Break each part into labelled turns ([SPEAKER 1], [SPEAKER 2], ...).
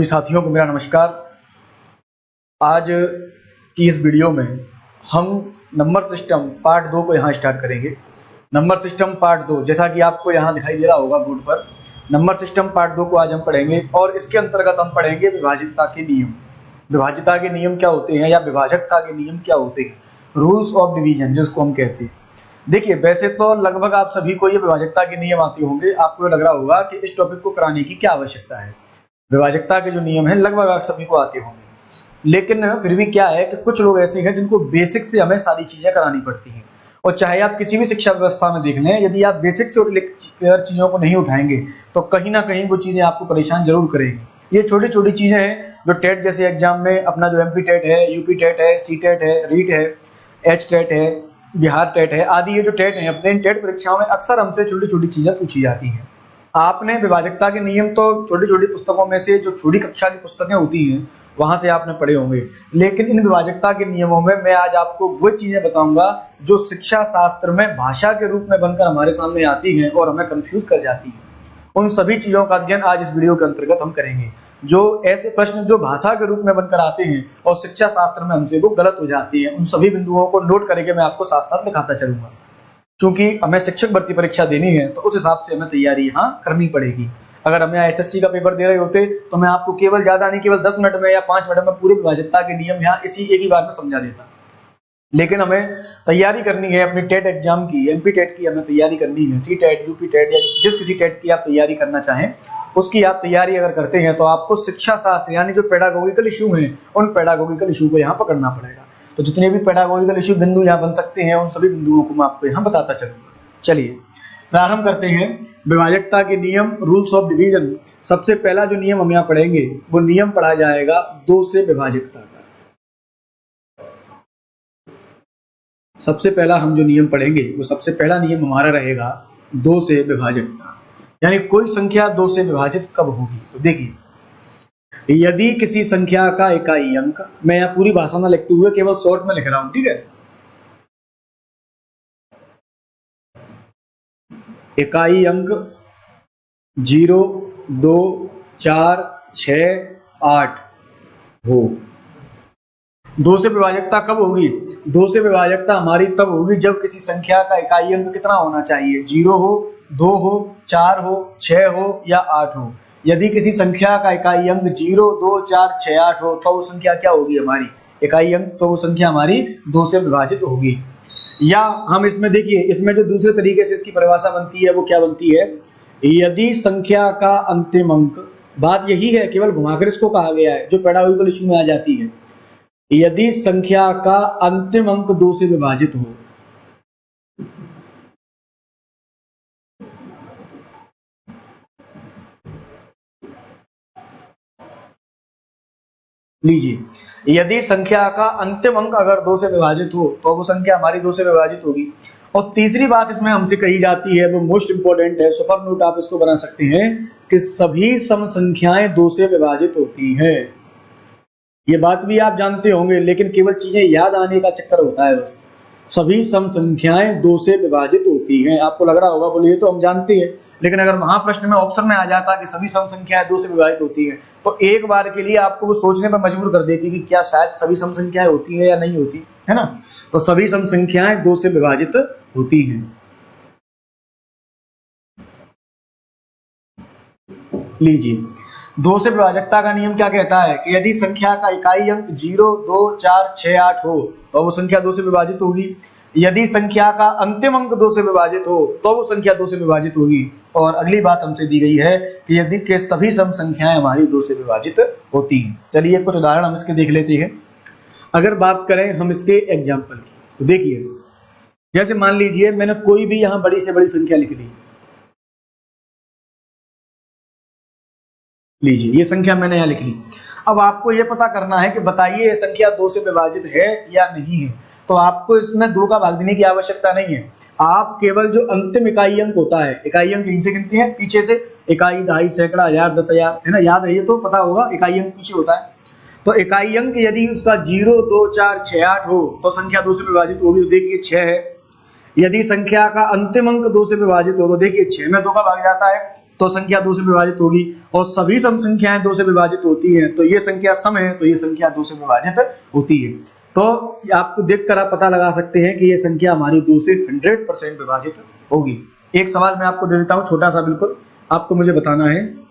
[SPEAKER 1] साथियों को मेरा नमस्कार। आज की इस वीडियो में हम नंबर सिस्टम पार्ट 2 को यहाँ स्टार्ट करेंगे। नंबर सिस्टम पार्ट 2, जैसा कि आपको यहाँ दिखाई दे रहा होगा बोर्ड पर, नंबर सिस्टम पार्ट 2 को आज हम पढ़ेंगे और इसके अंतर्गत हम पढ़ेंगे विभाज्यता के नियम। विभाज्यता के नियम क्या होते हैं या विभाजकता के नियम क्या होते हैं, रूल्स ऑफ डिवीजन जिसको हम कहते हैं। देखिए, वैसे तो लगभग आप सभी को ये विभाजकता के नियम आते होंगे। आपको लग रहा होगा कि इस टॉपिक को कराने की क्या आवश्यकता है। विभाजकता के जो नियम हैं लगभग आप सभी को आते होंगे, लेकिन फिर भी क्या है कि कुछ लोग ऐसे हैं जिनको बेसिक से हमें सारी चीजें करानी पड़ती हैं। और चाहे आप किसी भी शिक्षा व्यवस्था में देख लें, यदि आप बेसिक से चीजों को नहीं उठाएंगे तो कहीं ना कहीं वो चीजें आपको परेशान जरूर करेंगी। ये छोटी छोटी चीजें हैं जो टेट जैसे एग्जाम में अपना जो एमपी टेट है, यूपी टेट है, सी टेट है, रीट है, एच टेट है, बिहार टेट है आदि, ये जो टेट है अपने टेट परीक्षाओं में अक्सर हमसे छोटी छोटी चीजें पूछी जाती हैं। आपने विभाजकता के नियम तो छोटी छोटी पुस्तकों में से, जो छोटी कक्षा की पुस्तकें होती हैं वहां से आपने पढ़े होंगे, लेकिन इन विभाजकता के नियमों में मैं आज आपको वो चीजें बताऊंगा जो शिक्षा शास्त्र में भाषा के रूप में बनकर हमारे सामने आती हैं और हमें कंफ्यूज कर जाती हैं। उन सभी चीजों का अध्ययन आज इस वीडियो के अंतर्गत हम करेंगे। जो ऐसे प्रश्न जो भाषा के रूप में बनकर आते हैं और शिक्षा शास्त्र में हमसे वो गलत हो जाती है, उन सभी बिंदुओं को नोट करके मैं आपको साथ साथ दिखाता चलूंगा। क्योंकि हमें शिक्षक भर्ती परीक्षा देनी है तो उस हिसाब से हमें तैयारी यहाँ करनी पड़ेगी। अगर हमें एसएससी का पेपर दे रहे होते तो मैं आपको केवल ज्यादा नहीं, केवल 10 मिनट में या 5 मिनट में पूरे विभाजकता के नियम यहाँ इसी एक ही बार में समझा देता। लेकिन हमें तैयारी करनी है अपनी टेट एग्जाम की, एमपी टेट की हमें तैयारी करनी है, सी टेट, यूपी टेट या जिस किसी टेट की आप तैयारी करना चाहें उसकी आप तैयारी अगर करते हैं तो आपको शिक्षा शास्त्र यानी जो पेडागोगिकल इशू हैं उन पेडागोगिकल इशू को यहाँ पकड़ना पड़ेगा। तो जितने भी पेडागोगिकल इशू बिंदु यहाँ बन सकते हैं उन सभी बिंदुओं को मैं आपको यहाँ बताता चलूंगा। चलिए प्रारंभ करते हैं विभाजकता के नियम, रूल्स ऑफ डिवीजन। सबसे पहला जो नियम हम यहाँ पढ़ेंगे वो नियम पढ़ा जाएगा 2 से विभाजकता का। सबसे पहला हम जो नियम पढ़ेंगे वो सबसे पहला नियम हमारा रहेगा 2 से विभाजकता, यानी कोई संख्या 2 से विभाजित कब होगी। तो देखिए, यदि किसी संख्या का इकाई अंक, मैं यहाँ पूरी भाषा में लिखते हुए केवल शॉर्ट में लिख रहा हूं, ठीक है। इकाई अंक 0, 2, 4, 6, 8 हो, 2 से विभाजकता कब होगी? 2 से विभाजकता हमारी तब होगी जब किसी संख्या का इकाई अंक कितना होना चाहिए? 0 हो, 2 हो, 4 हो, 6 हो या 8 हो। यदि किसी संख्या का इकाई अंक 0, 2, 4, 6, 8 हो तो वो संख्या क्या होगी हमारी? इकाई अंक, तो वो संख्या हमारी 2 से विभाजित होगी। या हम इसमें देखिए, इसमें जो दूसरे तरीके से इसकी परिभाषा बनती है वो क्या बनती है? यदि संख्या का अंतिम अंक, बात यही है, केवल घुमाकर इसको कहा गया है जो पेडागोगिकल इशू में आ जाती है। यदि संख्या का अंतिम अंक 2 से विभाजित हो, लीजिए, यदि संख्या का अंतिम अंक अगर 2 से विभाजित हो तो वो संख्या हमारी 2 से विभाजित होगी। और तीसरी बात इसमें हमसे कही जाती है, वो मोस्ट इंपोर्टेंट है, सुपर नोट आप इसको बना सकते हैं, कि सभी सम संख्याएं 2 से विभाजित होती हैं। ये बात भी आप जानते होंगे, लेकिन केवल चीजें याद आने का चक्कर होता है बस। सभी सम संख्याएं 2 से विभाजित होती हैं। आपको लग रहा होगा बोले ये तो हम जानते हैं, लेकिन अगर वहां प्रश्न में ऑप्शन में आ जाता कि सभी सम संख्याएं 2 से विभाजित होती हैं तो एक बार के लिए आपको वो सोचने पर मजबूर कर देती कि क्या शायद सभी सम संख्याएं होती है या नहीं होती है ना। तो सभी सम संख्याएं 2 से विभाजित होती हैं। लीजिए, 2 से विभाजकता का नियम क्या कहता है कि यदि संख्या का इकाई अंक 0, 2, 4, 6, 8 हो तो वो संख्या 2 से विभाजित होगी। यदि संख्या का अंतिम अंक 2 से विभाजित हो तो वो संख्या 2 से विभाजित होगी। और अगली बात हमसे दी गई है कि यदि के सभी सम संख्याएं हमारी 2 से विभाजित होती हैं। चलिए कुछ उदाहरण हम इसके देख लेते हैं। अगर बात करें हम इसके एग्जाम्पल की, तो देखिए, जैसे मान लीजिए मैंने कोई भी यहाँ बड़ी से बड़ी संख्या लिख ली। लीजिए, ये संख्या मैंने यहाँ लिख ली। अब आपको ये पता करना है कि बताइए ये संख्या 2 से विभाजित है या नहीं है। तो आपको इसमें 2 का भाग देने की आवश्यकता नहीं है। आप केवल जो अंतिम इकाई अंक होता है, इकाई अंक यहीं से गिनते हैं, पीछे से इकाई, दहाई, सैकड़ा, हजार, 10,000, है ना, याद रहिए तो पता होगा इकाई अंक पीछे होता है। तो इकाई अंक यदि उसका 0, 2, 4, 6, 8 हो तो संख्या 2 से विभाजित होगी। तो देखिए 6 है। यदि संख्या का अंतिम अंक 2 से विभाजित हो तो देखिए 6 में 2 का भाग जाता है। तो संख्या 2 से विभाजित होगी, और सभी सम संख्याएं 2 से विभाजित होती हैं, तो ये संख्या सम है, तो ये संख्या 2 से विभाजित होती है। तो आपको देखकर आप पता लगा सकते हैं कि ये संख्या हमारी 2 से 100% विभाजित होगी। एक सवाल मैं आपको दे देता हूं, छोटा सा, बिल्कुल आपको मुझे बताना है,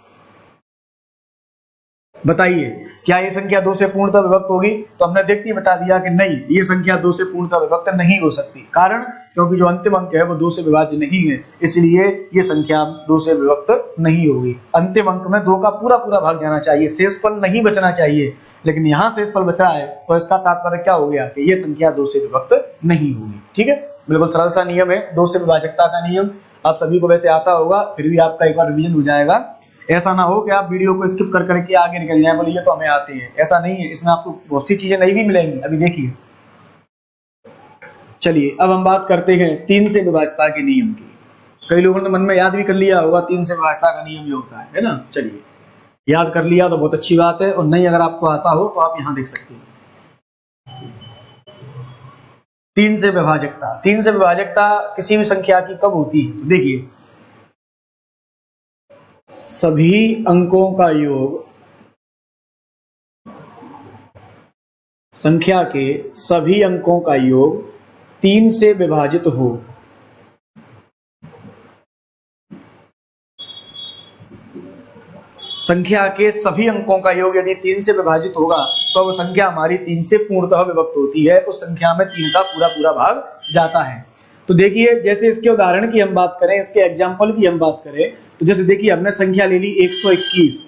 [SPEAKER 1] बताइए क्या ये संख्या 2 से पूर्णतः विभक्त होगी? तो हमने देखते ही बता दिया कि नहीं, ये संख्या 2 से पूर्णतः विभक्त नहीं हो सकती। कारण, क्योंकि जो अंतिम अंक है वो 2 से विभाज्य नहीं है, इसलिए ये संख्या 2 से विभक्त नहीं होगी। अंतिम अंक में 2 का पूरा पूरा भाग जाना चाहिए, शेषफल नहीं बचना चाहिए, लेकिन यहाँ शेषफल बचा है, तो इसका तात्पर्य क्या हो गया कि ये संख्या 2 से विभक्त नहीं होगी। ठीक है, बिल्कुल सरल सा नियम है, 2 से विभाजकता का नियम। आप सभी को वैसे आता होगा, फिर भी आपका एक बार रिवीजन हो जाएगा। ऐसा ना हो कि आप वीडियो को स्किप कर करके आगे निकल जाए, बोलिए तो हमें आती है, ऐसा नहीं है। इसमें आपको बहुत सी चीजें नहीं भी मिलेंगी, अभी देखिए। चलिए अब हम बात करते हैं 3 से विभाजकता के नियम की। कई लोगों ने मन में याद भी कर लिया होगा 3 से विभाजकता का नियम ये होता है ना। चलिए याद कर लिया तो बहुत अच्छी बात है, और नहीं अगर आपको आता हो तो आप यहाँ देख सकते हैं। 3 से विभाजकता, 3 से विभाजकता किसी भी संख्या की कब होती है? तो देखिए, सभी अंकों का योग, संख्या के सभी अंकों का योग 3 से विभाजित हो। संख्या के सभी अंकों का योग यदि 3 से विभाजित होगा तो वो संख्या हमारी 3 से पूर्णतः विभक्त होती है, उस संख्या में 3 का पूरा पूरा भाग जाता है। तो देखिए, जैसे इसके उदाहरण की हम बात करें, इसके एग्जाम्पल की हम बात करें, तो जैसे देखिए हमने संख्या ले ली 121।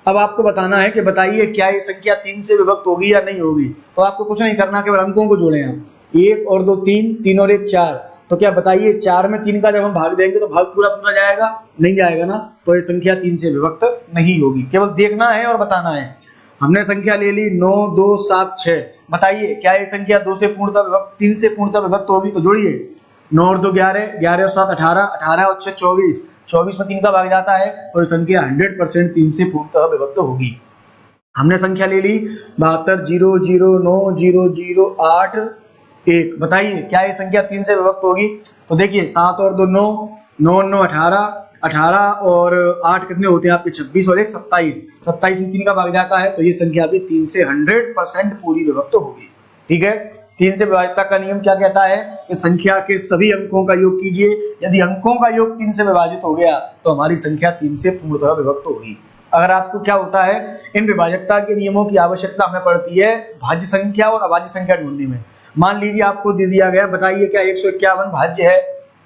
[SPEAKER 1] अब आपको बताना है कि बताइए क्या ये संख्या 3 से विभक्त होगी या नहीं होगी। तो आपको कुछ नहीं करना, केवल अंकों को जोड़े हम, 1 और 2 3, 3 और 1 4। तो क्या बताइए 4 में 3 का जब हम भाग देंगे तो भाग पूरा पूरा जाएगा? नहीं जाएगा ना, तो ये संख्या 3 से विभक्त नहीं होगी। केवल देखना है और बताना है। हमने संख्या ले ली 9 2 7 6, बताइए क्या ये संख्या 2 से पूर्णतः विभक्त 3 से पूर्णतः विभक्त होगी? तो जोड़िए, 9 और 2 11, 11 और 7 18, 18 और 6 24, 24 में 3 का भाग जाता है, और संख्या 100% 3 से पूर्णतः विभक्त होगी। हमने संख्या ले ली 72 0 0 9 0 0 8 1, बताइए क्या ये संख्या 3 से विभक्त होगी? तो देखिए 7 और 2 9, 9 और 9 18, 18 और 8 कितने होते हैं आपके? 26 और 1 27, 27 में 3 का भाग जाता है, तो ये संख्या भी 3 से 100% पूरी विभक्त होगी। ठीक है, 3 से विभाजकता का नियम क्या कहता है कि संख्या के सभी अंकों का योग कीजिए, यदि अंकों का योग 3 से विभाजित हो गया तो हमारी संख्या 3 से पूर्णतः विभक्त होगी। अगर आपको क्या होता है, इन विभाजकता के नियमों की आवश्यकता हमें पड़ती है भाज्य संख्या और अभाज्य संख्या ढूंढने में। मान लीजिए आपको दे दिया गया, बताइए क्या 151 भाज्य है,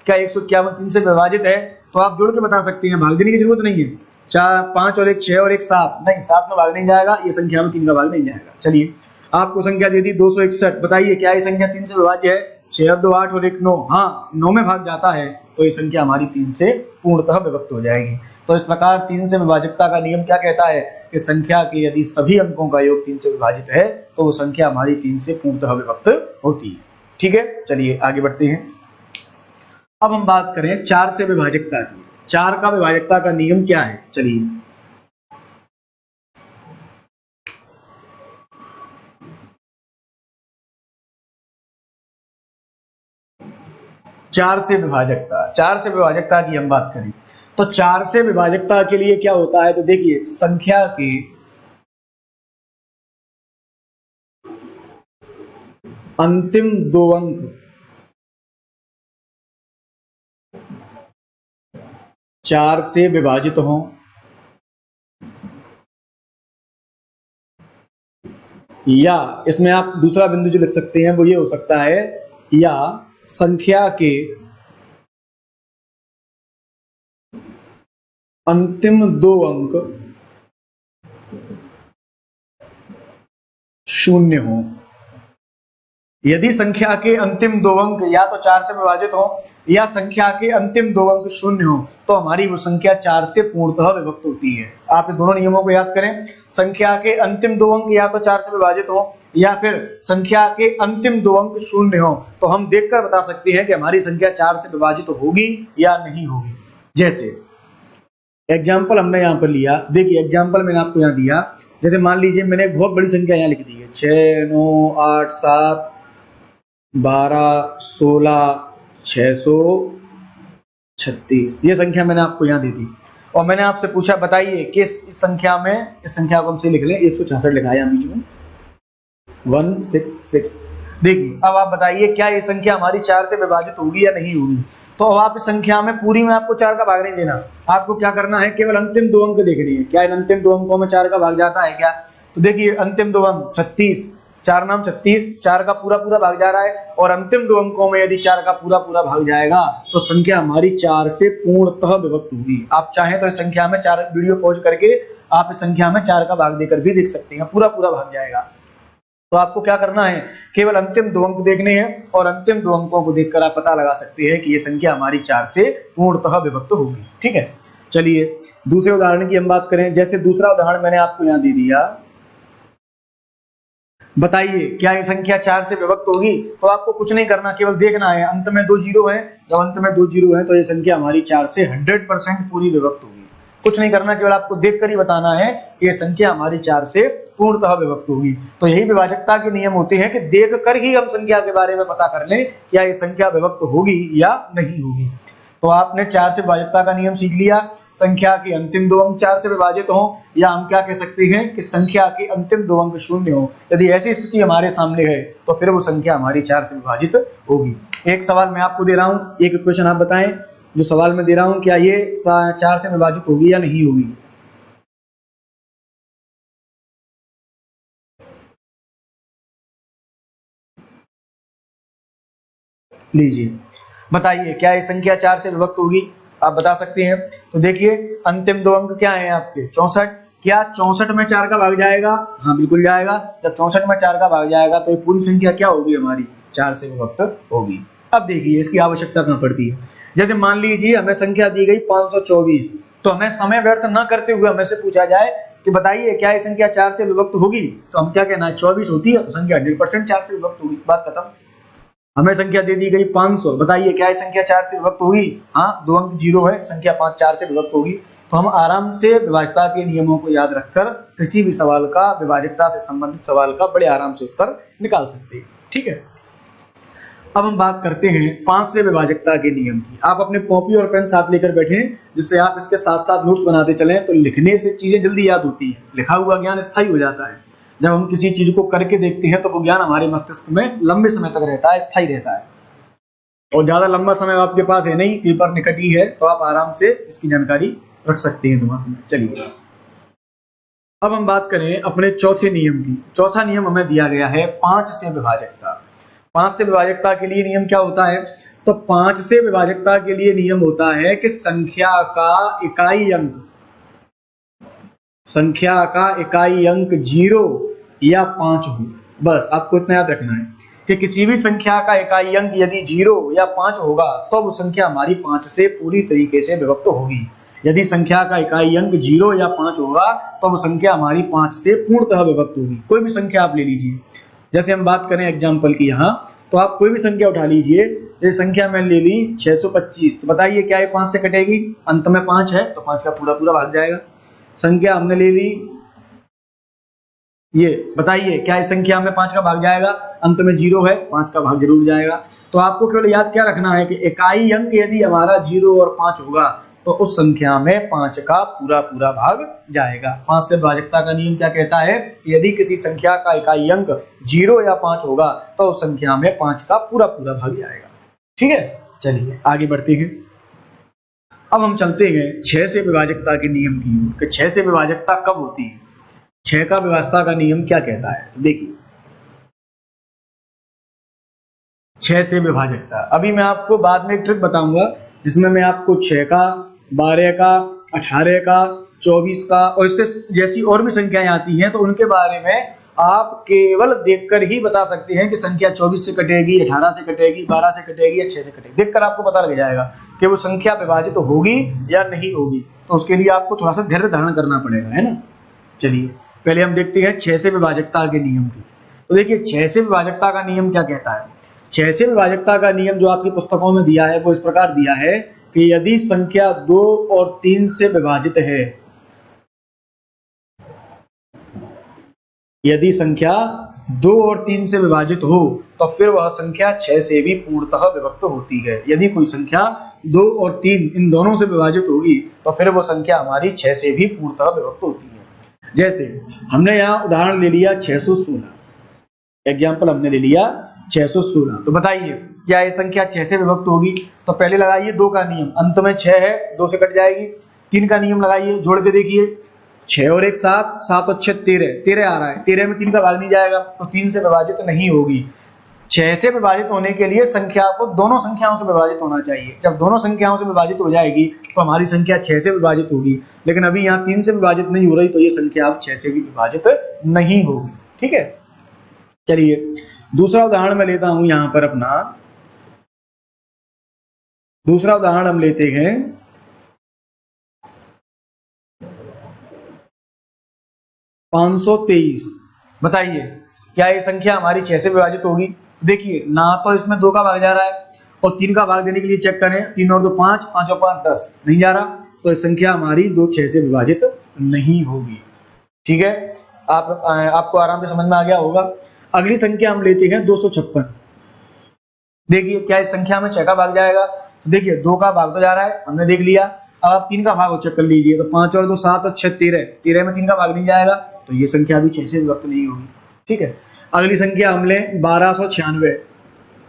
[SPEAKER 1] क्या 151 3 से विभाजित है? तो आप जोड़ के बता सकते हैं, भाग देने की जरूरत नहीं है। 4 5 और 1 6 और 1 7, नहीं 7 में भाग नहीं जाएगा, ये संख्या में 3 का भाग नहीं जाएगा। चलिए आपको संख्या दे दी 261, बताइए क्या ये संख्या 3 से विभाज्य है? 6 और 2 8 और 1 9, हाँ 9 में भाग जाता है, तो ये संख्या हमारी 3 से पूर्णतः विभक्त हो जाएगी। तो इस प्रकार 3 से विभाजकता का नियम क्या कहता है कि संख्या के यदि सभी अंकों का योग 3 से विभाजित है तो वो संख्या हमारी 3 से पूर्णतः विभक्त होती है। ठीक है, चलिए आगे बढ़ते हैं। अब हम बात करें 4 से विभाजकता की। 4 का विभाजकता का नियम क्या है? चलिए, चार से विभाजकता की हम बात करें तो 4 से विभाजकता के लिए क्या होता है? तो देखिए संख्या के अंतिम 2 अंक 4 से विभाजित हों, या इसमें आप दूसरा बिंदु जो लिख सकते हैं वो ये हो सकता है, या संख्या के अंतिम 2 अंक 0 हो। यदि संख्या के अंतिम 2 अंक या तो 4 से विभाजित हो या संख्या के अंतिम 2 अंक 0 हो तो हमारी वो संख्या 4 से पूर्णतः विभक्त होती है। आप दोनों नियमों को याद करें, संख्या के अंतिम 2 अंक या तो 4 से विभाजित हो या फिर संख्या के अंतिम 2 अंक 0 हो, तो हम देखकर बता सकते हैं कि हमारी संख्या 4 से विभाजित होगी या नहीं होगी। जैसे एग्जाम्पल हमने यहाँ पर लिया, देखिए एग्जाम्पल मैंने आपको यहाँ दिया, जैसे मान लीजिए मैंने एक बहुत बड़ी संख्या यहाँ लिख दी है 6 9 8 7 12 16 636, ये संख्या मैंने आपको यहाँ दे दी। और मैंने आपसे पूछा बताइए कि इस संख्या में, इस संख्या को हम से लिख लें, 166 लिखा है बीच में 166। देखिए अब आप बताइए क्या ये संख्या हमारी 4 से विभाजित होगी या नहीं होगी। तो अब आप इस संख्या में पूरी में आपको 4 का भाग नहीं देना, आपको क्या करना है, केवल अंतिम दो अंक देखनी है। क्या इन अंतिम दो अंकों में 4 का भाग जाता है क्या? तो देखिए अंतिम दो अंक 36, 4 नाम 36, 4 का पूरा पूरा भाग जा रहा है, और अंतिम दो अंकों में यदि 4 का पूरा पूरा भाग जाएगा तो संख्या हमारी 4 से पूर्णतः विभक्त होगी। आप चाहें तो इस संख्या में 4 वीडियो पॉज करके आप इस संख्या में 4 का भाग देकर भी देख सकते हैं, पूरा पूरा भाग जाएगा। तो आपको क्या करना है, केवल अंतिम दो अंक देखने हैं, और अंतिम दो अंकों को देखकर आप पता लगा सकते हैं कि ये संख्या हमारी 4 से पूर्णतः विभक्त होगी। ठीक है, चलिए दूसरे उदाहरण की हम बात करें। जैसे दूसरा उदाहरण मैंने आपको यहां दे दिया, बताइए क्या ये संख्या 4 से विभक्त होगी। तो आपको कुछ नहीं करना, केवल देखना है, अंत में 2 जीरो है, जब अंत में 2 जीरो है तो ये संख्या हमारी 4 से 100% पूरी विभक्त होगी। कुछ नहीं करना, केवल आपको देखकर ही बताना है कि ये संख्या हमारी 4 से पूर्णतः विभक्त होगी। तो यही विभाजकता के नियम होते हैं कि देखकर ही हम संख्या के बारे में पता कर लें क्या ये संख्या विभक्त होगी या नहीं होगी। तो आपने 4 से विभाजकता का नियम सीख लिया, संख्या के अंतिम दो अंक 4 से विभाजित हो, या हम क्या कह सकते हैं कि संख्या के अंतिम दो अंक शून्य हो। यदि ऐसी स्थिति हमारे सामने है तो फिर वो संख्या हमारी 4 से विभाजित होगी। एक सवाल मैं आपको दे रहा हूं, एक क्वेश्चन आप बताएं, जो सवाल मैं दे रहा हूं क्या ये 4 से विभाजित होगी या नहीं होगी। लीजिए बताइए क्या ये संख्या 4 से विभक्त होगी, आप बता सकते हैं। तो देखिए अंतिम दो अंक क्या हैं आपके 64, क्या 64 में 4 का भाग जाएगा? हाँ बिल्कुल जाएगा। जब 64 में 4 का भाग जाएगा तो ये पूरी संख्या क्या होगी हमारी 4 से विभक्त होगी। अब देखिए इसकी आवश्यकता कहां पड़ती है। जैसे मान लीजिए हमें संख्या दी गई 524, तो हमें समय व्यर्थ न करते हुए हमें से पूछा जाए कि बताइए क्या ये संख्या 4 से विभक्त होगी, तो हम क्या कहना है, 24 होती है तो संख्या 100% 4 से विभक्त होगी, बात खत्म। हमें संख्या दे दी गई 500, बताइए क्या ये संख्या 4 से विभक्त होगी? हाँ, दो अंक जीरो है, संख्या 5 4 से विभक्त होगी। तो हम आराम से विभाजकता के नियमों को याद रखकर किसी भी सवाल का, विभाजकता से संबंधित सवाल का बड़े आराम से उत्तर निकाल सकते हैं। ठीक है, अब हम बात करते हैं 5 से विभाजकता के नियम की। आप अपने कॉपी और पेन साथ लेकर बैठें, जिससे आप इसके साथ साथ नोट्स बनाते चलें, तो लिखने से चीजें जल्दी याद होती हैं, लिखा हुआ ज्ञान स्थायी हो जाता है। जब हम किसी चीज को करके देखते हैं तो वो ज्ञान हमारे मस्तिष्क में लंबे समय तक रहता है, स्थायी रहता है। और ज्यादा लंबा समय आपके पास है नहीं, पेपर निकट ही है, तो आप आराम से इसकी जानकारी रख सकते हैं दिमाग में। चलिए अब हम बात करें अपने चौथे नियम की। चौथा नियम हमें दिया गया है 5 से विभाजकता। 5 से विभाजकता के लिए नियम क्या होता है? तो 5 से विभाजकता के लिए नियम होता है कि संख्या का इकाई अंक, संख्या का इकाई अंक 0 या 5 हो। बस आपको इतना याद रखना है कि किसी भी संख्या का इकाई अंक यदि 0 या 5 होगा तो वो संख्या हमारी 5 से पूरी तरीके से विभक्त होगी। यदि संख्या का इकाई अंक 0 या 5 होगा तो वो संख्या हमारी 5 से पूर्णतः विभक्त होगी। कोई भी संख्या आप ले लीजिए, जैसे हम बात करें एग्जाम्पल की यहाँ, तो आप कोई भी संख्या उठा लीजिए। जैसे संख्या मैंने ले ली 625, तो बताइए क्या ये 5 से कटेगी? अंत में 5 है तो 5 का पूरा पूरा भाग जाएगा। संख्या हमने ले ली ये, बताइए क्या इस संख्या में 5 का भाग जाएगा? अंत में 0 है, 5 का भाग जरूर जाएगा। तो आपको केवल याद क्या रखना है कि इकाई अंक यदि हमारा 0 और 5 होगा तो उस संख्या में 5 का पूरा पूरा भाग जाएगा। 5 से विभाजकता का नियम क्या कहता है कि यदि किसी संख्या का इकाई अंक 0 या 5 होगा तो उस संख्या में 5 का पूरा पूरा भाग जाएगा। ठीक है, चलिए आगे बढ़ते हैं। अब हम चलते हैं 6 से विभाजकता के नियम की ओर कि 6 से विभाजकता कब होती है, 6 का विभाजकता का नियम क्या कहता है। देखिए 6 से विभाजकता, अभी मैं आपको बाद में एक ट्रिक बताऊंगा जिसमें मैं आपको 6 का, 12 का, 18 का, 24 का और इससे जैसी और भी संख्याएं आती हैं तो उनके बारे में आप केवल देखकर ही बता सकते हैं कि संख्या 24 से कटेगी, 18 से कटेगी, 12 से कटेगी या 6 से कटेगी। देखकर आपको पता लग जाएगा कि वो संख्या विभाजित तो होगी या नहीं होगी। तो उसके लिए आपको थोड़ा सा धैर्य धारण करना पड़ेगा, है ना। चलिए पहले हम देखते हैं 6 से विभाजकता के नियम की। तो देखिए 6 से विभाजकता का नियम क्या कहता है। 6 से विभाजकता का नियम जो आपकी पुस्तकों में दिया है वो इस प्रकार दिया है कि यदि संख्या 2 और 3 से विभाजित है, यदि संख्या 2 और 3 से विभाजित हो तो फिर वह संख्या 6 से भी पूर्णतः विभक्त होती है। यदि कोई संख्या 2 और 3 इन दोनों से विभाजित होगी तो फिर वो संख्या हमारी 6 से भी पूर्णतः विभक्त होती है। जैसे हमने यहाँ उदाहरण ले लिया 616, एग्जाम्पल हमने ले लिया 616, तो बताइए क्या ये संख्या 6 से विभक्त होगी? तो पहले लगाइए 2 का नियम, अंत में 6 है 2 से कट जाएगी। 3 का नियम लगाइए, जोड़ के देखिए 6 और 1 7, 7 और 6 13, 13 आ रहा है, 13 में 3 का भाग नहीं जाएगा तो 3 से विभाजित नहीं होगी। 6 से विभाजित होने के लिए संख्या को दोनों संख्याओं से विभाजित होना चाहिए। जब दोनों संख्याओं से विभाजित हो जाएगी तो हमारी संख्या 6 से विभाजित होगी, लेकिन अभी यहाँ 3 से विभाजित नहीं हो रही तो ये संख्या अब 6 से भी विभाजित नहीं होगी। ठीक है, चलिए दूसरा उदाहरण मैं लेता हूं यहां पर अपना। दूसरा उदाहरण हम लेते हैं 523। बताइए क्या ये संख्या हमारी 6 से विभाजित होगी? देखिए ना तो इसमें 2 का भाग जा रहा है और 3 का भाग देने के लिए चेक करें, 3 और 2 5, 5 और 5 10, नहीं जा रहा, तो ये संख्या हमारी 2 6 से विभाजित नहीं होगी। ठीक है, आपको आराम से समझ में आ गया होगा। अगली संख्या हम लेते हैं 256। देखिए क्या इस संख्या में 6 का भाग जाएगा? तो देखिए 2 का भाग तो जा रहा है, हमने देख लिया। अब आप 3 का भाग चेक कर लीजिए, तो 5 और 2 7 और 6 13, 13 में 3 का भाग नहीं जाएगा तो ये संख्या भी 6 से विभक्त नहीं होगी। ठीक है, अगली संख्या हम लें 1296।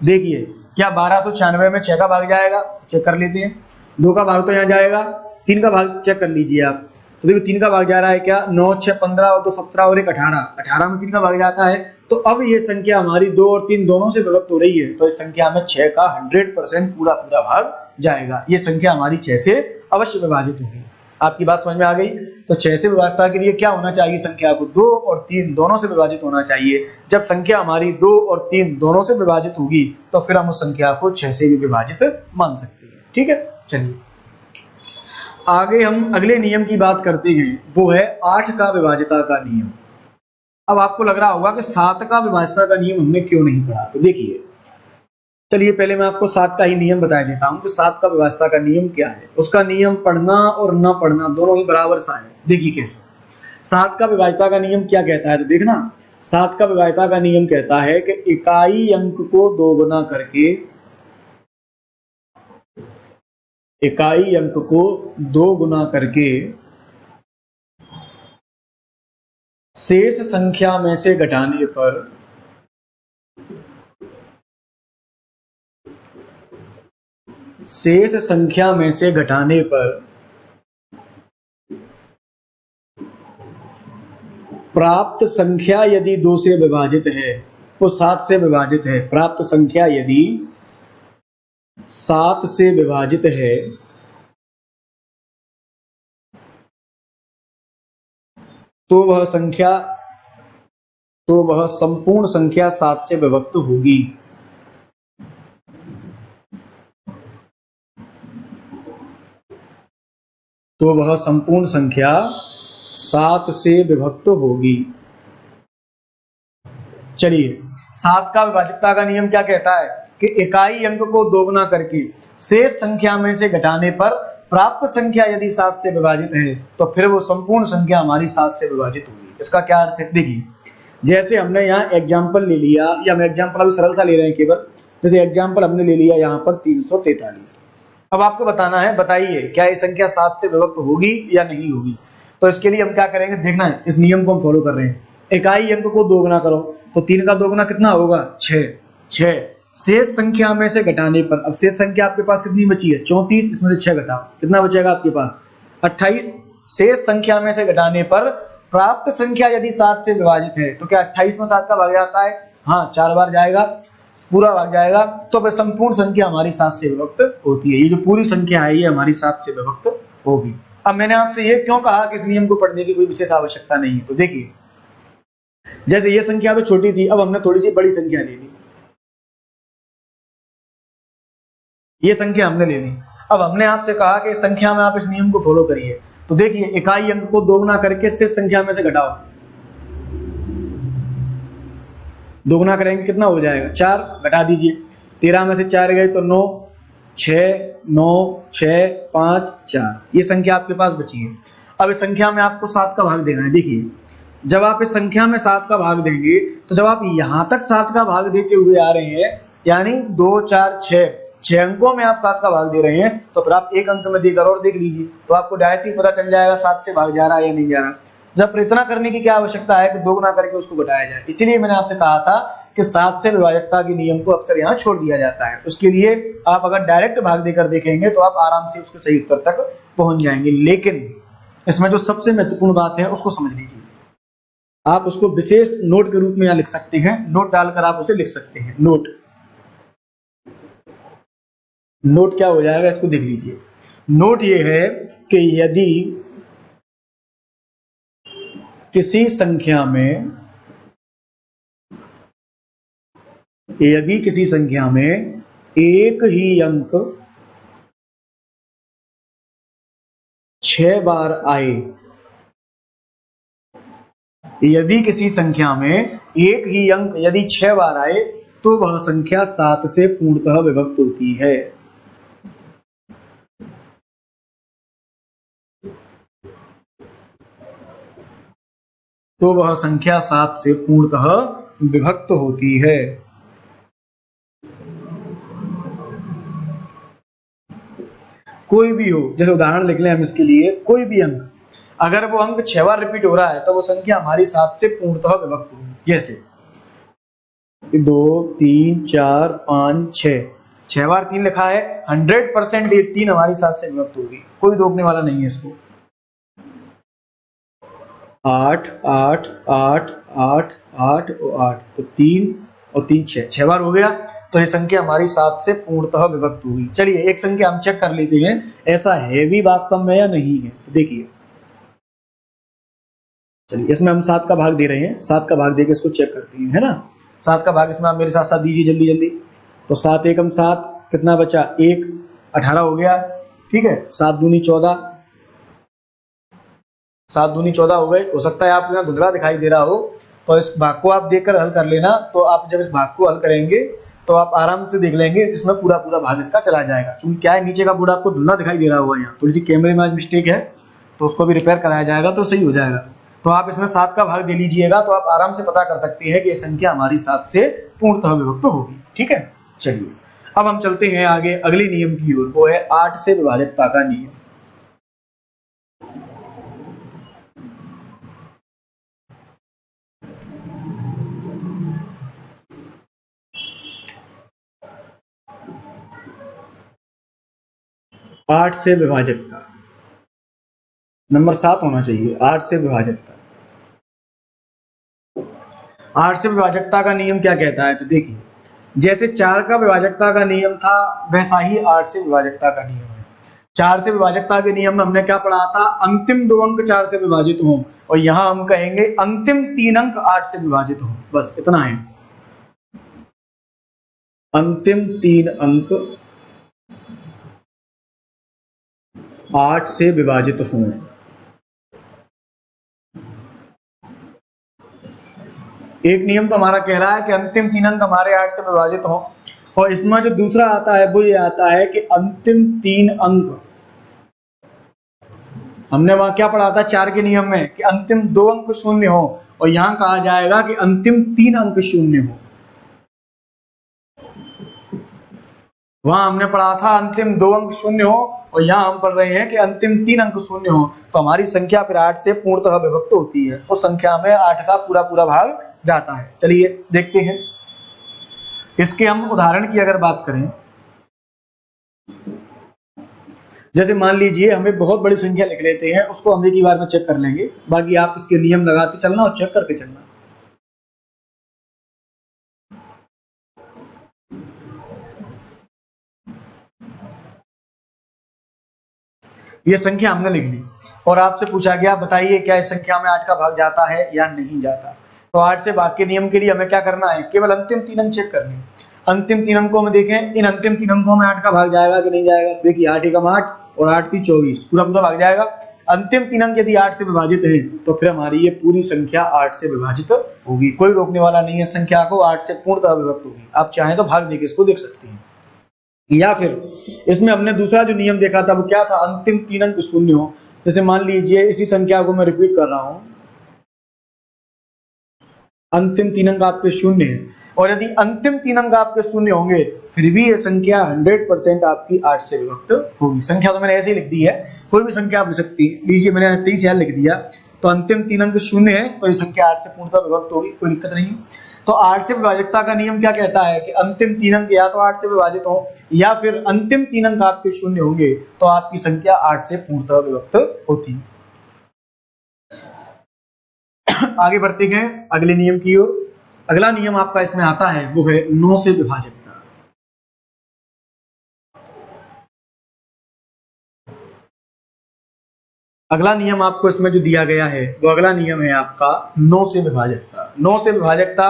[SPEAKER 1] देखिए क्या 1296 में 6 का भाग जाएगा? चेक कर लेते हैं। 2 का भाग तो यहाँ जाएगा, 3 का भाग चेक कर लीजिए आप, तो देखिए 3 का भाग जा रहा है क्या? 9 6 15 और 2 17 और 1 18, 18 में 3 का भाग जाता है। तो अब ये संख्या हमारी 2 और 3 दोनों से विभक्त हो रही है, तो इस संख्या में 6 का 100% पूरा पूरा भाग जाएगा। ये संख्या हमारी 6 से अवश्य विभाजित होगी। आपकी बात समझ में आ गई? तो 6 से विभाजता के लिए क्या होना चाहिए? संख्या को 2 और 3 दोनों से विभाजित होना चाहिए। जब संख्या हमारी 2 और 3 दोनों से विभाजित होगी तो फिर हम उस संख्या को 6 से भी विभाजित मान सकते हैं। ठीक है, चलिए आगे हम अगले नियम की बात करते हैं, वो है 8 का विभाज्यता का नियम। अब आपको लग रहा होगा कि 7 का विभाज्यता का नियम हमने क्यों नहीं पढ़ा, तो देखिए चलिए पहले मैं आपको 7 का ही नियम बता देता हूं कि 7 का विभाज्यता का नियम क्या है। उसका नियम पढ़ना और न पढ़ना दोनों ही बराबर सा है। देखिए कैसे 7 का विभाज्यता का नियम क्या कहता है, तो देखना 7 का विभाज्यता का नियम कहता है कि इकाई अंक को 2 गुना करके, इकाई अंक को 2 गुना करके शेष संख्या में से घटाने पर शेष संख्या में से घटाने पर प्राप्त संख्या यदि 2 से विभाजित है वो 7 से विभाजित है। प्राप्त संख्या यदि 7 से विभाजित है तो वह संपूर्ण संख्या 7 से विभक्त होगी। तो वह संपूर्ण संख्या 7 से विभक्त होगी। चलिए 7 का विभाज्यता का नियम क्या कहता है कि इकाई अंक को 2 गुना करके शेष संख्या में से घटाने पर प्राप्त संख्या यदि 7 से विभाजित है तो फिर वो संपूर्ण संख्या हमारी 7 से विभाजित होगी। इसका क्या अर्थ है? देखिए जैसे हमने यहाँ एग्जाम्पल ले लिया, या हम एग्जाम्पल अभी सरल सा ले रहे हैं केवल, जैसे एग्जाम्पल हमने ले लिया यहाँ पर 343। अब आपको बताना है, बताइए क्या ये संख्या 7 से विभक्त होगी या नहीं होगी। तो इसके लिए हम क्या करेंगे, देखना है, इस नियम को हम फॉलो कर रहे हैं। इकाई अंक को 2 गुना करो तो 3 का 2 गुना कितना होगा? 6। शेष संख्या में से घटाने पर, अब शेष संख्या आपके पास कितनी बची है? 34, इसमें से 6 घटाओ, कितना बचेगा आपके पास? 28। शेष संख्या में से घटाने पर प्राप्त संख्या यदि 7 से विभाजित है तो क्या 28 में 7 का भाग जाता है? हाँ, 4 बार जाएगा, पूरा भाग जाएगा, तो वह संपूर्ण संख्या हमारी 7 से विभक्त होती है। ये जो पूरी संख्या है ये हमारी 7 से विभक्त होगी। अब मैंने आपसे ये क्यों कहा कि इस नियम को पढ़ने की कोई विशेष आवश्यकता नहीं है, तो देखिए जैसे ये संख्या तो छोटी थी, अब हमने थोड़ी सी बड़ी संख्या ले ली, ये संख्या हमने ले ली। अब हमने आपसे कहा कि इस संख्या में आप इस नियम को फॉलो करिए। तो देखिए इकाई अंक को 2 गुना करके शेष संख्या में से घटाओ, 2 गुना करेंगे कितना हो जाएगा? 4, घटा दीजिए, 13 में से 4 गए तो 9, 6, 5, 4, ये संख्या आपके पास बची है। अब इस संख्या में आपको 7 का भाग देना है। देखिए जब आप इस संख्या में 7 का भाग देंगे तो जब आप यहां तक 7 का भाग देते हुए आ रहे हैं, यानी 2 4 6, 6 अंकों में आप 7 का भाग दे रहे हैं तो फिर आप एक अंक में देकर और देख लीजिए, तो आपको डायरेक्ट ही पता चल जाएगा 7 से भाग जा रहा है या नहीं जा रहा। जब फिर इतना करने की क्या आवश्यकता है कि दोगुना करके उसको घटाया जाए। इसीलिए मैंने आपसे कहा था कि 7 से विभाजकता के नियम को अक्सर यहाँ छोड़ दिया जाता है। उसके लिए आप अगर डायरेक्ट भाग देकर देखेंगे तो आप आराम से उसके सही उत्तर तक पहुंच जाएंगे। लेकिन इसमें जो सबसे महत्वपूर्ण बात है उसको समझ लीजिए। आप उसको विशेष नोट के रूप में यहाँ लिख सकते हैं, नोट डालकर आप उसे लिख सकते हैं। नोट क्या हो जाएगा इसको देख लीजिए। नोट ये है कि यदि किसी संख्या में एक ही अंक 6 बार आए, यदि किसी संख्या में एक ही अंक यदि 6 बार आए तो वह संख्या 7 से पूर्णतः विभक्त होती है। तो वह संख्या 7 से पूर्णतः विभक्त होती है। कोई भी हो, जैसे उदाहरण लिख लें हम इसके लिए, कोई भी अंक अगर वो अंक 6 बार रिपीट हो रहा है तो वो संख्या हमारी 7 से पूर्णतः विभक्त होगी। जैसे 2 3 4 5 6, 6 बार 3 लिखा है, 100% ये 3 हमारी 7 से विभक्त होगी, कोई रोकने वाला नहीं है इसको। 8 8 8 8 8 और 8, तो 3 और 3 6 बार हो गया, तो ये संख्या हमारी 7 से पूर्णतः विभक्त होगी। चलिए एक संख्या हम चेक कर लेते हैं ऐसा है भी वास्तव में या नहीं है। देखिए, चलिए इसमें हम 7 का भाग दे रहे हैं, 7 का भाग देके इसको चेक करते हैं, है ना। 7 का भाग इसमें आप मेरे साथ साथ दीजिए जल्दी जल्दी। तो 7 एकम 7, कितना बचा 1, 18 हो गया, ठीक है। 7 दूनी 14, 7 दूनी 14 हो गए। हो सकता है आपको यहाँ धुंधला दिखाई दे रहा हो, तो इस भाग को आप देखकर हल कर लेना। तो आप जब इस भाग को हल करेंगे तो आप आराम से देख लेंगे, इसमें पूरा पूरा भाग इसका चला जाएगा। क्योंकि क्या है, नीचे का बोर्ड आपको धुंधला दिखाई दे रहा होगा, यहाँ थोड़ी सी कैमरे में आज मिस्टेक है, तो उसको भी रिपेयर कराया जाएगा तो सही हो जाएगा। तो आप इसमें 7 का भाग दे लीजिएगा, तो आप आराम से पता कर सकते हैं कि ये संख्या हमारी 7 से पूर्णतः विभक्त होगी, ठीक है। चलिए अब हम चलते हैं आगे अगले नियम की ओर, वो है 8 से विभाजकता का नियम। आठ से विभाजकता, नंबर 7 होना चाहिए। 8 से विभाजकता, 8 से विभाजकता का नियम क्या कहता है, तो देखिए जैसे 4 का विभाजकता का नियम था वैसा ही 8 से विभाजकता का नियम है। 4 से विभाजकता के नियम में हमने क्या पढ़ा था, अंतिम 2 अंक 4 से विभाजित हों, और यहां हम कहेंगे अंतिम 3 अंक 8 से विभाजित हों, बस इतना है। अंतिम 3 अंक 8 से विभाजित हों। एक नियम तो हमारा कह रहा है कि अंतिम 3 अंक हमारे 8 से विभाजित हों, और इसमें जो दूसरा आता है वो ये आता है कि अंतिम 3 अंक, हमने वहां क्या पढ़ा था 4 के नियम में कि अंतिम 2 अंक शून्य हो, और यहां कहा जाएगा कि अंतिम 3 अंक शून्य हो। वहां हमने पढ़ा था अंतिम 2 अंक शून्य हो, और यहां हम पढ़ रहे हैं कि अंतिम 3 अंक शून्य हो, तो हमारी संख्या फिर 8 से पूर्णतः विभक्त होती है। उस संख्या में 8 का पूरा पूरा भाग जाता है। चलिए देखते हैं इसके हम उदाहरण की अगर बात करें, जैसे मान लीजिए हमें बहुत बड़ी संख्या लिख लेते हैं, उसको हम एक ही बार में चेक कर लेंगे, बाकी आप इसके नियम लगाते चलना और चेक करते चलना। ये संख्या हमने लिख ली और आपसे पूछा गया बताइए क्या इस संख्या में 8 का भाग जाता है या नहीं जाता। तो 8 से भाग के नियम के लिए हमें क्या करना है, केवल अंतिम 3 अंक चेक करने। अंतिम 3 अंकों में देखें, इन अंतिम 3 अंकों में 8 का भाग जाएगा कि नहीं जाएगा। देखिए 8 एकम 8 और 8 3 24, पूरा पूरा भाग जाएगा। अंतिम 3 अंक यदि 8 से विभाजित है तो फिर हमारी ये पूरी संख्या 8 से विभाजित होगी, कोई रोकने वाला नहीं है। संख्या को 8 से पूर्णतः विभक्त होगी। आप चाहें तो भाग देके इसको देख सकते हैं। या फिर इसमें हमने दूसरा जो नियम देखा था वो क्या था, अंतिम 3 अंक शून्य हो। जैसे मान लीजिए इसी संख्या को मैं रिपीट कर रहा हूं, अंतिम 3 अंक आपके शून्य है। और यदि अंतिम 3 अंक आपके शून्य होंगे फिर भी ये संख्या 100% आपकी 8 से विभक्त होगी। संख्या तो मैंने ऐसे ही लिख दी है, कोई भी संख्या आप लिख सकती है। लीजिए मैंने 23 यहाँ लिख दिया, तो अंतिम 3 अंक शून्य है तो ये संख्या 8 से पूर्णतः विभक्त होगी, कोई दिक्कत नहीं। तो 8 से विभाजकता का नियम क्या कहता है कि अंतिम 3 अंक या तो 8 से विभाजित हो या फिर अंतिम 3 अंक आपके शून्य होंगे तो आपकी संख्या 8 से पूर्णतः विभक्त होती है। आगे बढ़ते हैं अगले नियम की ओर। अगला नियम आपका इसमें आता है वो है 9 से विभाजकता। अगला नियम आपको इसमें जो दिया गया है वो अगला नियम है आपका 9 से विभाजकता। 9 से विभाजकता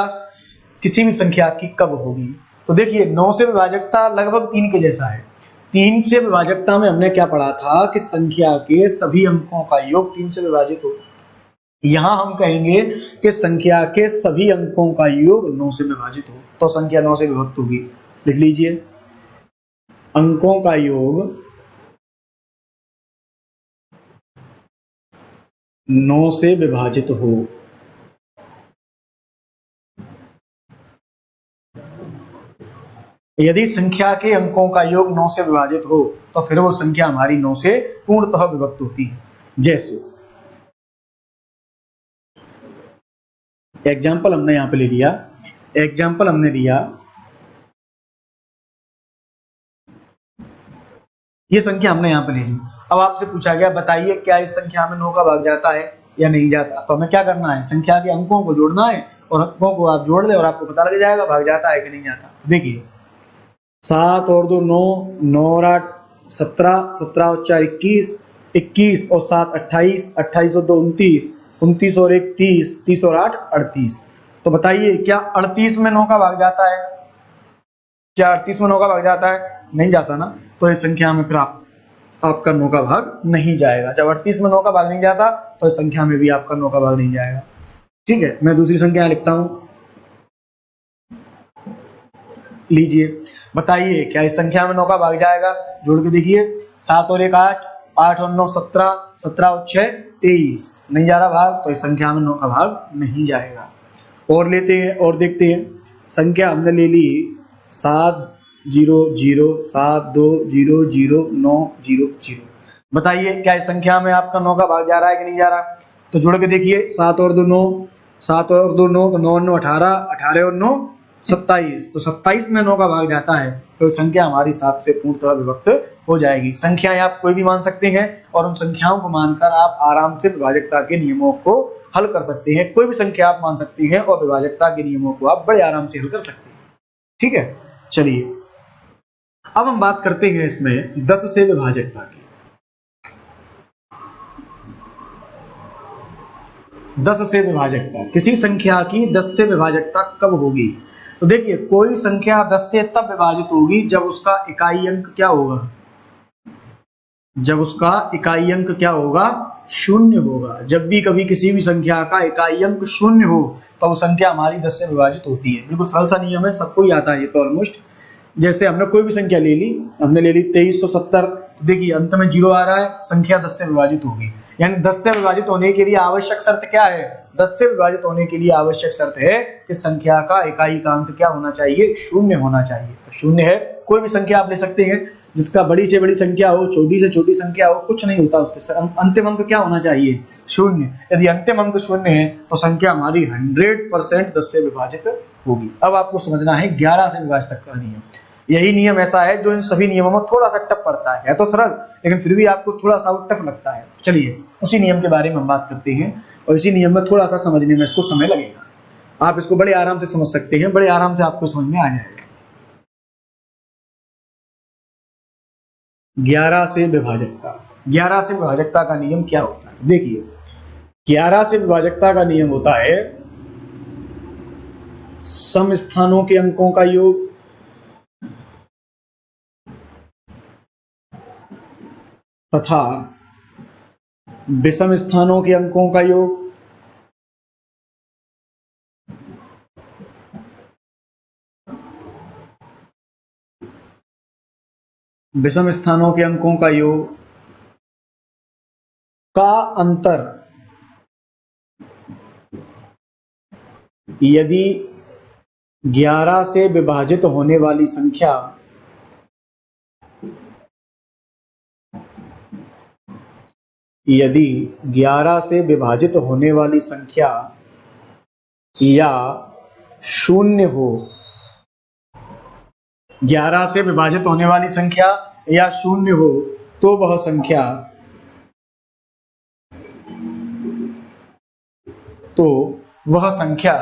[SPEAKER 1] किसी भी संख्या की कब होगी? तो देखिए 9 से विभाजकता लगभग 3 के जैसा है। 3 से विभाजकता में हमने क्या पढ़ा था कि संख्या के सभी अंकों का योग 3 से विभाजित हो। यहां हम कहेंगे कि संख्या के सभी अंकों का योग 9 से विभाजित हो तो संख्या 9 से विभक्त होगी। लिख लीजिए, अंकों का योग 9 से विभाजित हो। यदि संख्या के अंकों का योग 9 से विभाजित हो तो फिर वो संख्या हमारी 9 से पूर्णतः विभक्त होती है। जैसे एग्जाम्पल हमने यहां पे ले लिया, एग्जाम्पल हमने लिया ये संख्या हमने यहां पे ले ली। अब आपसे पूछा गया बताइए क्या इस संख्या में 9 का भाग जाता है या नहीं जाता? तो हमें क्या करना है, संख्या के अंकों को जोड़ना है और अंकों को आप जोड़ दे और आपको पता लग जाएगा भाग जाता है कि नहीं जाता। देखिए 7 और 2 9, 9 और 8 17, 17 और 4 21, 21 और 7 28, 28 और 2 29, 29 और 1 30, 30 और 8 38। तो बताइए क्या 38 में 9 का भाग जाता है? क्या 38 में 9 का भाग जाता है? नहीं जाता ना, तो इस संख्या में फिर आपका 9 का भाग नहीं जाएगा। जब 38 में 9 का भाग नहीं जाता तो इस संख्या में भी आपका 9 का भाग नहीं जाएगा। ठीक है, मैं दूसरी संख्या लिखता हूं। लीजिए बताइए क्या इस संख्या में 9 का भाग जाएगा? जोड़ के देखिए, 7 और 1 8, 8 और 9 17, 17 और 6 23। नहीं जा रहा भाग तो इस संख्या में 9 का भाग नहीं जाएगा। और लेते हैं और देखते हैं, संख्या हमने ले ली 7 0 0 7 2 0 0 9 0 0। बताइए क्या इस संख्या में आपका 9 का भाग जा रहा है कि नहीं जा रहा? तो जोड़ के देखिए, 7 और 2 9, 7 और 2 9, 9 और 9 18, 18 और 9 27। तो 27 में 9 का भाग जाता है तो संख्या हमारी 7 से पूर्णतः विभक्त हो जाएगी। संख्याएं आप कोई भी मान सकते हैं और उन संख्याओं को मानकर आप आराम से विभाजकता के नियमों को हल कर सकते हैं। कोई भी संख्या आप मान सकते हैं और विभाजकता के नियमों को आप बड़े आराम से हल कर सकते हैं। ठीक है, चलिए अब हम बात करते हैं इसमें 10 से विभाजकता की। 10 से विभाजकता, किसी संख्या की 10 से विभाजकता कब होगी? तो देखिए कोई संख्या 10 से तब विभाजित होगी जब उसका इकाई अंक क्या होगा? जब उसका इकाई अंक क्या होगा? शून्य होगा। जब भी कभी किसी भी संख्या का इकाई अंक शून्य हो तो वो संख्या हमारी 10 से विभाजित होती है। बिल्कुल सरल सा नियम है, सबको ही आता है ये तो ऑलमोस्ट। जैसे हमने कोई भी संख्या ले ली, हमने ले ली 2370, देखिए अंत में 0 आ रहा है, संख्या 10 से विभाजित होगी। यानी 10 से विभाजित होने के लिए आवश्यक शर्त क्या है? 10 से विभाजित होने के लिए आवश्यक शर्त है कि संख्या का इकाई का अंक क्या होना चाहिए? शून्य होना चाहिए। तो शून्य है। कोई भी संख्या आप ले सकते हैं जिसका बड़ी से बड़ी संख्या हो, छोटी से छोटी संख्या हो, कुछ नहीं होता उससे। अंतिम अंक क्या होना चाहिए? शून्य। यदि अंतिम अंक शून्य है तो संख्या हमारी 100% 10 से विभाजित होगी। अब आपको समझना है 11 से विभाजक का नियम। यही नियम ऐसा है जो इन सभी नियमों में थोड़ा सा टफ पड़ता है तो सरल, लेकिन फिर भी आपको थोड़ा सा टफ लगता है। चलिए उसी नियम के बारे में हम बात करते हैं और इसी नियम में थोड़ा सा समझने में इसको समय लगेगा। आप इसको बड़े आराम से समझ सकते हैं, बड़े आराम से आपको समझ में आ जाएगा। 11 से विभाजकता, 11 से विभाजकता का नियम क्या होता है? देखिए 11 से विभाजकता का नियम होता है सम स्थानों के अंकों का योग तथा विषम स्थानों के अंकों का योग विषम स्थानों के अंकों का योग का अंतर यदि 11 से विभाजित होने वाली संख्या यदि 11 से विभाजित होने वाली संख्या या शून्य हो, 11 से विभाजित होने वाली संख्या या शून्य हो, तो वह संख्या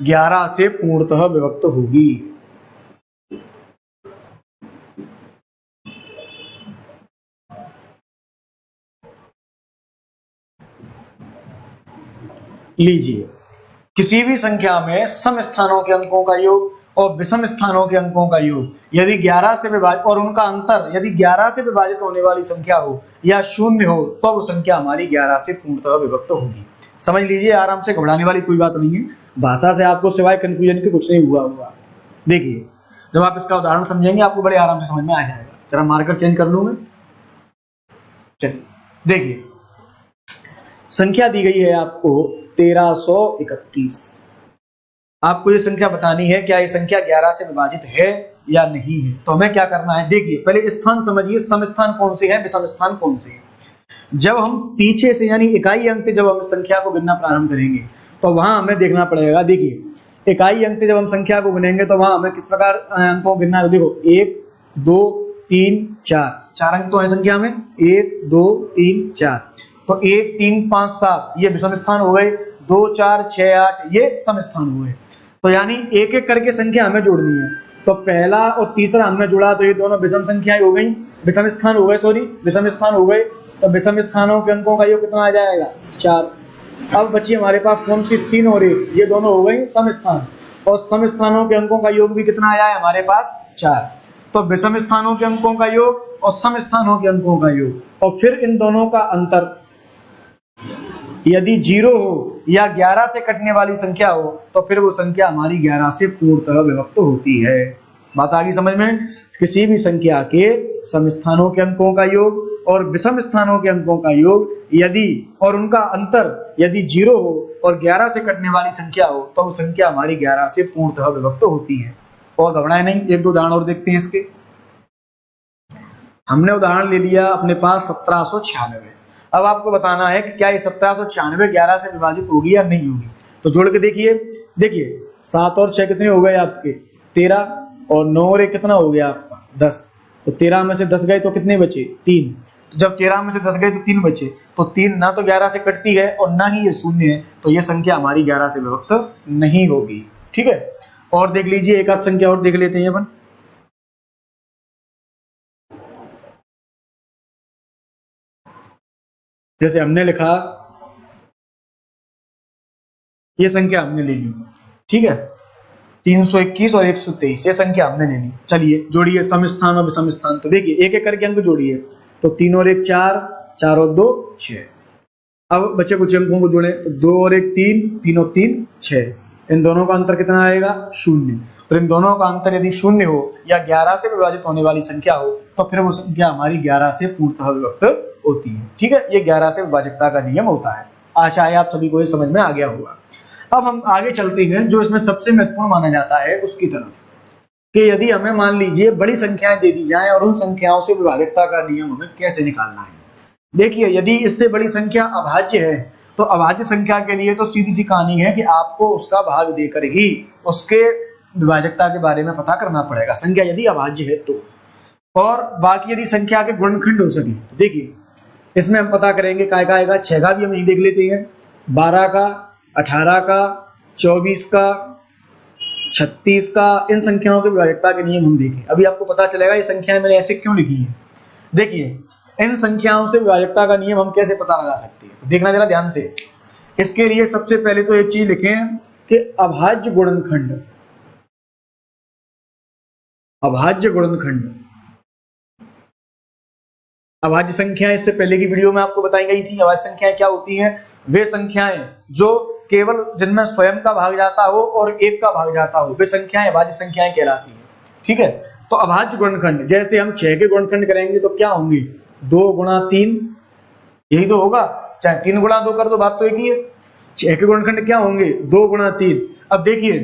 [SPEAKER 1] 11 से पूर्णतः विभक्त होगी। लीजिए, किसी भी संख्या में सम स्थानों के अंकों का योग और विषम स्थानों के अंकों का योग यदि 11 से विभाजित और उनका अंतर यदि 11 से विभाजित होने वाली संख्या हो या शून्य हो, तो वो संख्या हमारी 11 से पूर्णतः विभक्त होगी। समझ लीजिए, आराम से, घबराने वाली कोई बात नहीं है। भाषा से आपको सिवाय कंफ्यूजन के कुछ नहीं हुआ। देखिए, जब आप इसका उदाहरण समझेंगे आपको बड़े आराम से समझ में आ जाएगा। जरा मार्कर चेंज कर लूं मैं। चलिए देखिए, संख्या दी गई है आपको 1331। आपको ये संख्या बतानी है, क्या ये संख्या 11 से विभाजित है या नहीं है। तो हमें क्या करना है, देखिए पहले स्थान समझिए, सम स्थान कौन से हैं, विषम स्थान कौन से हैं। जब हम पीछे से यानी इकाई अंक से जब हम संख्या को गिनना प्रारंभ करेंगे तो वहां हमें देखना पड़ेगा। देखिए, इकाई अंक से जब हम संख्या को गिनेंगे तो वहां हमें किस प्रकार अंकों को गिनना है। देखो 1 2 3 4, 4 अंक तो है संख्या में, 1 2 3 4। तो 1 3 5 7 ये विषम स्थान हो गए, 2 4 6 8 ये सम स्थान हुए। तो यानी एक एक करके संख्या हमें जोड़नी है। तो पहला और तीसरा हमने जोड़ा तो ये दोनों विषम संख्याएं हो गई, विषम स्थान हो गए, विषम स्थान हो गए। तो विषम स्थानों के अंकों का योग कितना आ जाएगा, 4। अब बची हमारे पास कौन सी, 3 और 1, ये दोनों हो गई सम स्थान, और सम स्थानों के अंकों का योग भी कितना आया है हमारे पास, 4। तो विषम स्थानों के अंकों का योग और सम स्थानों के अंकों का योग, और फिर इन दोनों का अंतर यदि 0 हो या 11 से कटने वाली संख्या हो, तो फिर वो संख्या हमारी 11 से पूर्णतः विभक्त होती है। बात आ गई समझ में। किसी भी संख्या के सम स्थानों के अंकों का योग और विषम स्थानों के अंकों का योग यदि और उनका अंतर यदि 0 हो और 11 से कटने वाली संख्या हो, तो वो संख्या हमारी 11 से पूर्णतः विभक्त होती है। और घबराए नहीं, एक दो उदाहरण और देखते हैं इसके। हमने उदाहरण ले लिया अपने पास 1796। अब आपको बताना है कि क्या ये 1796 11 से विभाजित होगी या नहीं होगी। तो जोड़ के देखिए, 7 और 6 कितने हो गए आपके, 13, और 9 और 1 कितना हो गया आपका, 10। तो 13 में से 10 गए तो कितने बचे, 3। तो जब 13 में से 10 गए तो 3 बचे, तो 3 ना तो 11 से कटती है और ना ही ये शून्य है, तो ये संख्या हमारी 11 से विभक्त नहीं होगी। ठीक है, और देख लीजिए, एक आध संख्या और देख लेते हैं अपन। जैसे हमने लिखा, ये संख्या हमने ले ली, ठीक है, 321 और 123 ये संख्या हमने ले ली। चलिए जोड़िए सम स्थान और विषम स्थान। तो देखिए एक एक करके अंक जोड़िए। तो 3 और 1 4, 4 और 2 6। अब बचे कुछ अंकों को जोड़े, तो 2 और 1 3, 3 और 3 6। इन दोनों का अंतर कितना आएगा, 0। तो इन दोनों का अंतर यदि 0 हो या 11 से विभाजित होने वाली संख्या हो, तो फिर वो संख्या हमारी 11 से पूर्णतः विभक्त होती है। ठीक है, ये 11 से विभाजकता का नियम होता है। आशा है आप सभी को ये समझ में आ गया होगा। अब हम आगे चलते हैं जो इसमें सबसे महत्वपूर्ण माना जाता है उसकी तरफ, कि यदि हमें मान लीजिए बड़ी संख्याएं दे दी जाएं और उन संख्याओं से विभाजकता का नियम हमें कैसे निकालना है। देखिए, यदि इससे बड़ी संख्या अभाज्य है, तो अभाज्य संख्या के लिए तो सीधी सी कहानी है कि आपको उसका भाग देकर ही उसके विभाजकता के बारे में पता करना पड़ेगा, संख्या यदि अभाज्य है तो। और बाकी यदि संख्या के गुणनखंड हो सके, तो देखिए इसमें हम पता करेंगे काय का आएगा। 6 का भी हम यही देख लेते हैं, 12 का, 18 का, 24 का, 36 का, इन संख्याओं के विभाजकता के नियम हम देखें। अभी आपको पता चलेगा ये संख्याएं मैंने ऐसे क्यों लिखी है। देखिए, इन संख्याओं से विभाजकता का नियम हम कैसे पता लगा सकते हैं, तो देखना जरा ध्यान से। इसके लिए सबसे पहले तो एक चीज लिखें कि अभाज्य गुणनखंड, अभाज्य गुणनखंड, अभाज्य संख्याएं इससे पहले की वीडियो में आपको बताई गई थी। अभाज्य संख्याएं क्या होती हैं, वे संख्याएं जो केवल जिनमें स्वयं का भाग जाता हो और एक का भाग जाता हो, वे संख्याएं अभाज्य संख्याएं कहलाती हैं। ठीक है, तो अभाज्य गुणनखंड, जैसे हम 6 के गुणनखंड करेंगे तो क्या होंगे, 2 गुणा 3, यही तो होगा। चाहे 3 गुणा 2 कर दो, बात तो एक ही है। 6 के गुणनखंड क्या होंगे, 2 गुणा 3। अब देखिए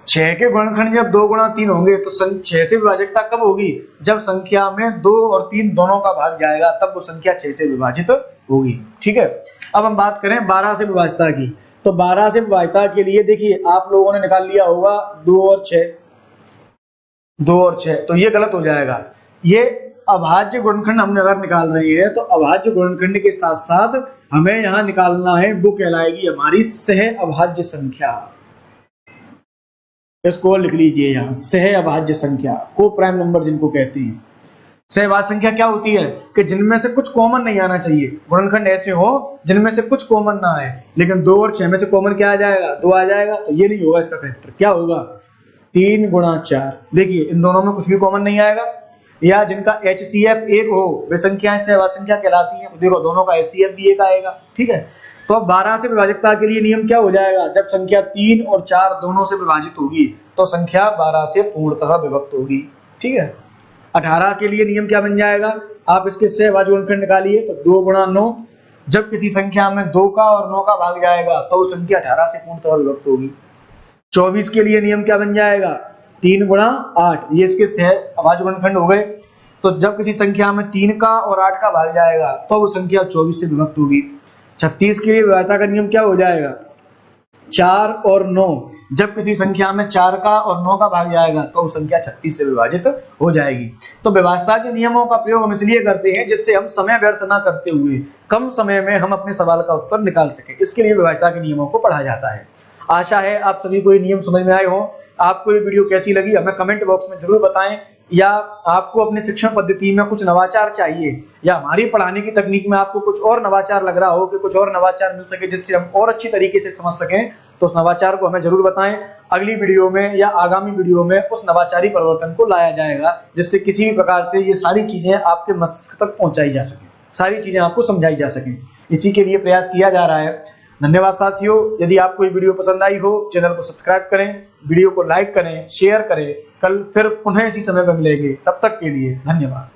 [SPEAKER 1] 6 के गुणनखंड जब 2 गुणा 3 होंगे तो 6 से विभाजकता कब होगी? जब संख्या में 2 और 3 दोनों का भाग जाएगा तब वो संख्या 6 से विभाजित होगी। ठीक है, अब हम बात करें 12 से विभाज्यता की। तो 12 से विभाज्यता के लिए देखिए आप लोगों ने निकाल लिया होगा 2 और 6, 2 और 6, तो ये गलत हो जाएगा। ये अभाज्य गुणनखंड हम अगर निकाल रहे हैं तो अभाज्य गुणनखंड के साथ साथ हमें यहाँ निकालना है, वो कहलाएगी हमारी सह अभाज्य संख्या। इसको लिख लीजिए यहाँ, सह अभाज्य संख्या, को प्राइम नंबर जिनको कहते हैं। सहभाज्य संख्या क्या होती है कि जिनमें से कुछ कॉमन नहीं आना चाहिए। गुणनखंड ऐसे हो जिनमें से कुछ कॉमन ना आए, लेकिन 2 और 6 में से कॉमन क्या आ जाएगा? 2 आ जाएगा, तो ये नहीं होगा इसका फैक्टर। क्या होगा? 3 गुणा 4। देखिए इन दोनों में कुछ भी कॉमन नहीं आएगा। या जिनका HCF 1 हो वे संख्याएं सहभाज्य संख्या कहलाती हैं। देखो दोनों का HCF भी 1 आएगा। ठीक है, तो अब 12 से विभाजकता के लिए नियम क्या हो जाएगा? जब संख्या 3 और 4 दोनों से विभाजित होगी तो संख्या 12 से पूर्णतः विभक्त होगी। ठीक है, 18 के लिए नियम क्या बन जाएगा? आप इसके सहभाज्य गुणनखंड निकालिए तो 2 गुणा 9। जब किसी संख्या में 2 का और 9 का भाग जाएगा तो वो संख्या 18 से पूर्णतः विभक्त होगी। 24 के लिए नियम क्या बन जाएगा? 3 गुणा 8। ये इसके सहभाज्य गुणनखंड हो गए। तो जब किसी संख्या में 3 का और 8 का भाग जाएगा तो वो संख्या 24 से विभक्त होगी। 36 के लिए विभाज्यता का नियम क्या हो जाएगा? 4 और 9। जब किसी संख्या में 4 का और 9 का भाग जाएगा तो वो संख्या 36 से विभाजित हो जाएगी। तो विभाज्यता के नियमों का प्रयोग हम इसलिए करते हैं जिससे हम समय व्यर्थ ना करते हुए कम समय में हम अपने सवाल का उत्तर निकाल सके। इसके लिए विभाज्यता के नियमों को पढ़ा जाता है। आशा है आप सभी को ये नियम समझ में आए हों। आपको ये वीडियो कैसी लगी हमें कमेंट बॉक्स में जरूर बताएं। या आपको अपनी शिक्षण पद्धति में कुछ नवाचार चाहिए या हमारी पढ़ाने की तकनीक में आपको कुछ और नवाचार लग रहा हो कि कुछ और नवाचार मिल सके जिससे हम और अच्छी तरीके से समझ सकें, तो उस नवाचार को हमें जरूर बताएं। अगली वीडियो में या आगामी वीडियो में उस नवाचारी परिवर्तन को लाया जाएगा जिससे किसी भी प्रकार से ये सारी चीजें आपके मस्तिष्क तक पहुंचाई जा सके, सारी चीजें आपको समझाई जा सके। इसी के लिए प्रयास किया जा रहा है। धन्यवाद साथियों। यदि आपको ये वीडियो पसंद आई हो चैनल को सब्सक्राइब करें, वीडियो को लाइक करें, शेयर करें। कल फिर पुनः इसी समय पर मिलेंगे, तब तक के लिए धन्यवाद।